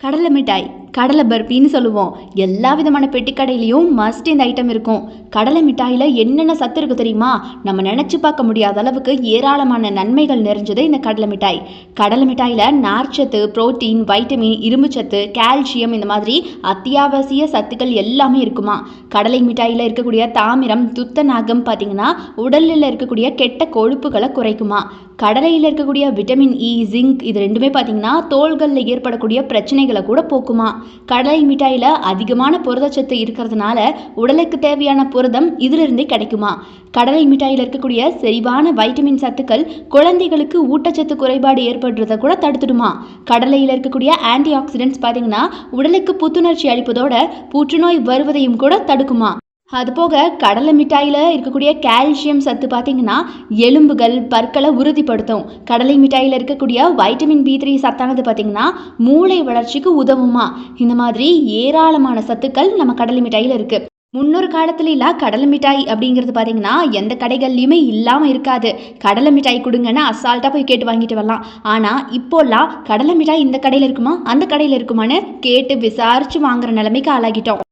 கடலை மிட்டாய், கடலை பர்பின்னு சொல்லுவோம். எல்லா விதமான பெட்டி கடையிலையும் மஸ்ட் இந்த ஐட்டம் இருக்கும். கடலை மிட்டாயில் என்னென்ன சத்து இருக்குது தெரியுமா? நம்ம நினச்சி பார்க்க முடியாத அளவுக்கு ஏராளமான நன்மைகள் நிறைஞ்சது இந்த கடலை மிட்டாய். கடலை மிட்டாயில் நார்ச்சத்து, புரோட்டீன், வைட்டமின், இரும்புச்சத்து, கால்சியம் இந்த மாதிரி அத்தியாவசிய சத்துக்கள் எல்லாமே இருக்குமா. கடலை மிட்டாயில் இருக்கக்கூடிய தாமிரம், துத்தநாகம் பார்த்தீங்கன்னா உடலில் இருக்கக்கூடிய கெட்ட கொழுப்புகளை குறைக்குமா. கடலையில் இருக்கக்கூடிய விட்டமின் இ, ஜிங்க் இது ரெண்டுமே பார்த்தீங்கன்னா தோள்களில் ஏற்படக்கூடிய பிரச்சனைகளை கூட போக்குமா. கடலை மிட்டாயில் அதிகமான புரதச்சத்து இருக்கிறதுனால உடலுக்கு தேவையான புரதம் இதிலிருந்தே கிடைக்குமா. கடலை மிட்டாயில் இருக்கக்கூடிய செறிவான வைட்டமின் சத்துக்கள் குழந்தைகளுக்கு ஊட்டச்சத்து குறைபாடு ஏற்படுறத கூட தடுத்துடுமா. கடலையில் இருக்கக்கூடிய ஆன்டி ஆக்சிடென்ட்ஸ் பார்த்தீங்கன்னா உடலுக்கு புத்துணர்ச்சி அளிப்பதோட புற்றுநோய் வருவதையும் கூட தடுக்குமா. அதுபோக கடலை மிட்டாயில் இருக்கக்கூடிய கால்சியம் சத்து பார்த்தீங்கன்னா எலும்புகள், பற்களை உறுதிப்படுத்தும். கடலை மிட்டாயில் இருக்கக்கூடிய வைட்டமின் பி3 சத்தானது பார்த்தீங்கன்னா மூளை வளர்ச்சிக்கு உதவுமா. இந்த மாதிரி ஏராளமான சத்துக்கள் நம்ம கடலை மிட்டாயில் இருக்குது. முன்னொரு காலத்துல எல்லாம் கடலை மிட்டாய் அப்படிங்கிறது பார்த்தீங்கன்னா எந்த கடைகள்லையுமே இல்லாமல் இருக்காது. கடலை மிட்டாய் கொடுங்கன்னு அசால்ட்டாக போய் கேட்டு வாங்கிட்டு வரலாம். ஆனால் இப்போல்லாம் கடலை மிட்டாய் இந்த கடையில் இருக்குமா, அந்த கடையில் இருக்குமான்னு கேட்டு விசாரித்து வாங்குற நிலைமைக்கு ஆளாகிட்டோம்.